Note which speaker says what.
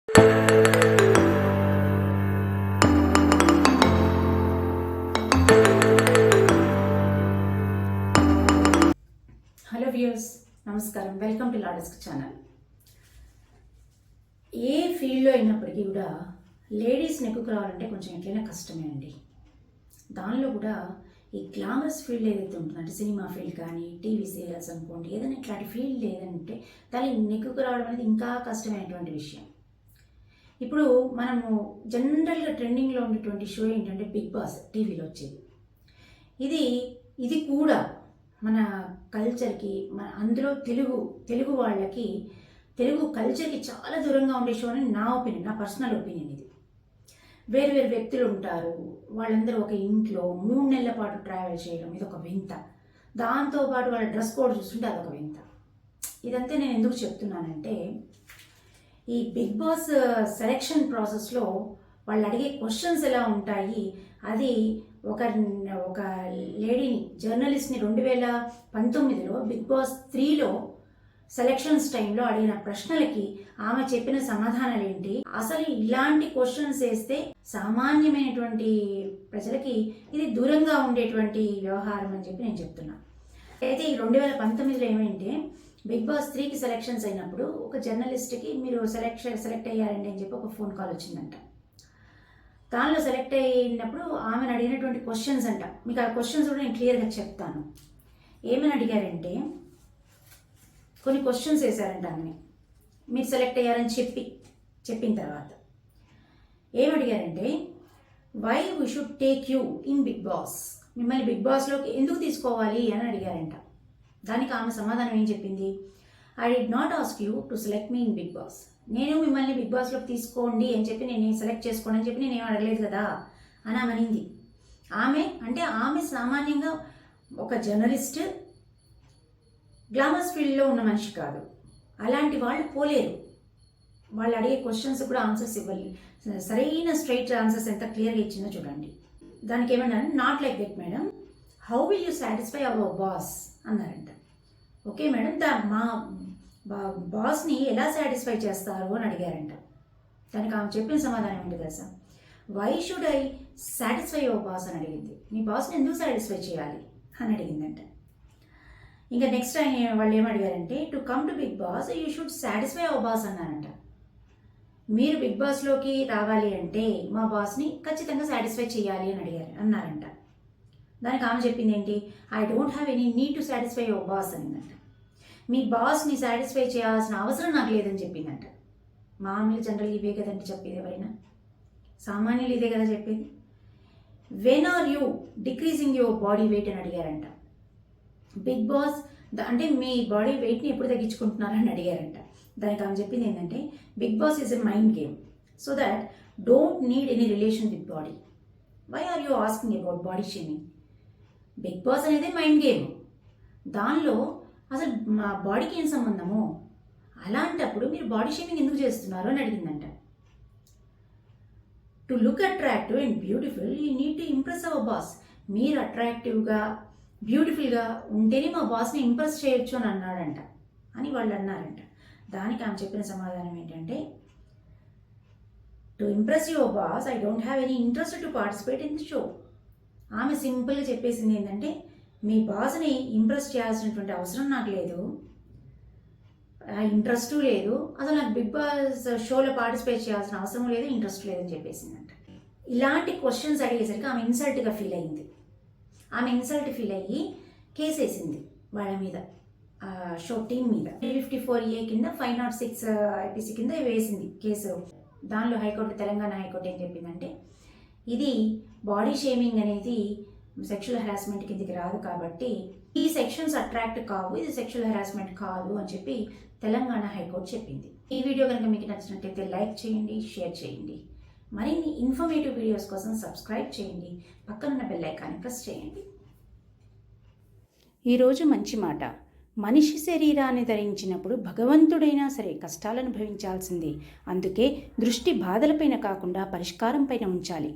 Speaker 1: Hello viewers, నమస్కారం. Welcome to law desk channel. ఏ ఫీల్డ్లో అయినప్పటికీ కూడా లేడీస్ నెక్కుకు రావాలంటే కొంచెం ఎట్లయినా కష్టమే అండి. దానిలో కూడా ఈ గ్లామరస్ ఫీల్డ్ ఏదైతే ఉంటుందో, అంటే సినిమా ఫీల్డ్ కానీ టీవీ సీరియల్స్ అనుకోండి, ఏదైనా ఇట్లాంటి ఫీల్డ్ ఏదంటే దాని నెక్కుకు రావడం అనేది ఇంకా కష్టమైనటువంటి విషయం. ఇప్పుడు మనము జనరల్గా ట్రెండింగ్లో ఉండేటువంటి షో ఏంటంటే బిగ్ బాస్, టీవీలో వచ్చేది. ఇది కూడా మన కల్చర్కి, మన అందులో తెలుగు వాళ్ళకి, తెలుగు కల్చర్కి చాలా దూరంగా ఉండే షో అని నా ఒపీనియన్, నా పర్సనల్ ఒపీనియన్. ఇది వేరు వ్యక్తులు ఉంటారు, వాళ్ళందరూ ఒక ఇంట్లో 3 నెలల పాటు ట్రావెల్ చేయడం, ఇది ఒక వింత. దాంతోపాటు వాళ్ళ డ్రెస్ కోడ్ చూస్తుంటే అదొక వింత. ఇదంతా నేను ఎందుకు చెప్తున్నానంటే, ఈ బిగ్ బాస్ సెలెక్షన్ ప్రాసెస్లో వాళ్ళు అడిగే క్వశ్చన్స్ ఎలా ఉంటాయి, అది ఒక లేడీని, జర్నలిస్ట్ని 2019లో బిగ్ బాస్ 3లో సెలక్షన్స్ టైంలో అడిగిన ప్రశ్నలకి ఆమె చెప్పిన సమాధానాలు ఏంటి, అసలు ఇలాంటి క్వశ్చన్స్ వేస్తే సామాన్యమైనటువంటి ప్రజలకి ఇది దూరంగా ఉండేటువంటి వ్యవహారం అని చెప్పి నేను చెప్తున్నా. అయితే ఈ 2019లో ఏమంటే, బిగ్ బాస్ 3కి సెలక్షన్స్ అయినప్పుడు ఒక జర్నలిస్ట్కి మీరు సెలెక్ట్ అయ్యారండి అని చెప్పి ఒక ఫోన్ కాల్ వచ్చిందంట. దానిలో సెలెక్ట్ అయినప్పుడు ఆమెను అడిగినటువంటి క్వశ్చన్స్ అంట, మీకు ఆ క్వశ్చన్స్ కూడా నేను క్లియర్గా చెప్తాను. ఏమని అడిగారంటే, కొన్ని క్వశ్చన్స్ వేశారంట ఆమె, మీరు సెలెక్ట్ అయ్యారని చెప్పిన తర్వాత ఏమడిగారంటే, why we should take you in Bigg Boss, మిమ్మల్ని బిగ్ బాస్లోకి ఎందుకు తీసుకోవాలి అని అడిగారంట. దానికి ఆమె సమాధానం ఏం చెప్పింది, I did not ask you to select me in Bigg Boss, నేను మిమ్మల్ని బిగ్ బాస్లోకి తీసుకోండి అని చెప్పి, నేను సెలెక్ట్ చేసుకోండి అని చెప్పి నేనేం అడగలేదు కదా అని ఆమె అనింది. ఆమె సామాన్యంగా ఒక జర్నలిస్ట్, గ్లామరస్ ఫీల్డ్లో ఉన్న మనిషి కాదు. అలాంటి వాళ్ళు పోలేరు. వాళ్ళు అడిగే క్వశ్చన్స్ కూడా ఆన్సర్స్ ఇవ్వాలి. సరైన స్ట్రైట్ ఆన్సర్స్ ఎంత క్లియర్గా ఇచ్చిందో చూడండి. దానికి ఏమన్నారు, not like that madam, how will you satisfy our boss అన్నారంట. ఓకే మేడం, మా బాస్ని ఎలా సాటిస్ఫై చేస్తారు అని అడిగారంట. దానికి ఆమె చెప్పిన సమాధానం ఏంటి తెలుసా, why should I satisfy your boss అని అడిగింది. మీ బాస్ని ఎందుకు సాటిస్ఫై చేయాలి అని అడిగిందంట. ఇంకా నెక్స్ట్ వాళ్ళు ఏమడిగారంటే, to come to Bigg Boss you should satisfy our boss అన్నారంట. మీరు బిగ్ బాస్లోకి రావాలి అంటే మా బాస్ని ఖచ్చితంగా సాటిస్ఫై చేయాలి అని అన్నారంట. దానికి ఆమె చెప్పింది ఏంటి, I don't have any need to satisfy your boss అనిందంట. మీ బాస్ని సాటిస్ఫై చేయాల్సిన అవసరం నాకు లేదని చెప్పిందంట. మామూలు జనరల్ ఇవే కదండి చెప్పేది, ఎవరైనా సామాన్యులు ఇదే కదా చెప్పేది. When are you decreasing your body weight అని అడిగారంట. బిగ్ బాస్ అంటే మీ బాడీ వెయిట్ని ఎప్పుడు తగ్గించుకుంటున్నారని అడిగారంట. దానికి ఆమె చెప్పింది ఏంటంటే, Bigg Boss is a mind game, so that don't need any relation with body, why are you asking about body shaming. Bigg Boss అనేది మైండ్ గేమ్, దానిలో అసలు మా బాడీకి ఏం సంబంధము, అలాంటప్పుడు మీరు బాడీ షేమింగ్ ఎందుకు చేస్తున్నారు అని అడిగిందంట. To look attractive and beautiful you need to impress our boss, మీరు అట్రాక్టివ్గా బ్యూటిఫుల్గా ఉంటేనే మా బాస్ని ఇంప్రెస్ చేయొచ్చు అని వాళ్ళు అన్నారంట. దానికి ఆమె చెప్పిన సమాధానం ఏంటంటే, to impress your boss I don't have any interest to participate in the show. ఆమె సింపుల్గా చెప్పేసింది ఏంటంటే, మీ బాస్ని ఇంప్రెస్ చేయాల్సినటువంటి అవసరం నాకు లేదు, ఇంట్రెస్టు లేదు, అసలు నాకు బిగ్ బాస్ షోలో పార్టిసిపేట్ చేయాల్సిన అవసరం లేదు, ఇంట్రెస్ట్ లేదని చెప్పేసిందంట. ఇలాంటి క్వశ్చన్స్ అడిగేసరికి ఆమె ఇన్సల్ట్గా ఫీల్ అయ్యింది. ఆమె ఇన్సల్ట్ ఫీల్ అయ్యి కేసు వేసింది వాళ్ళ మీద, షో టీమ్ మీద. 354A కింద 506 IPC కింద వేసింది కేసు. దానిలో హైకోర్టు, తెలంగాణ హైకోర్టు ఏం చెప్పిందంటే, ఇది బాడీ షేమింగ్ అనేది సెక్షువల్ హెరాస్మెంట్ కిందకి రాదు కాబట్టి ఈ సెక్షన్స్ అట్రాక్ట్ కావు, ఇది సెక్షువల్ హెరాస్మెంట్ కాదు అని చెప్పి తెలంగాణ హైకోర్టు చెప్పింది. ఈ వీడియో కనుక మీకు నచ్చినట్లయితే లైక్ చేయండి, షేర్ చేయండి. మరిన్ని ఇన్ఫర్మేటివ్ వీడియోస్ కోసం సబ్స్క్రైబ్ చేయండి, పక్కనున్న బెల్ ఐకాన్ని ప్రెస్ చేయండి. ఈరోజు మంచి మాట, మనిషి శరీరాన్ని ధరించినప్పుడు భగవంతుడైనా సరే కష్టాలను భవించాల్సిందే. అందుకే దృష్టి బాధలపైన కాకుండా పరిష్కారం పైన ఉంచాలి.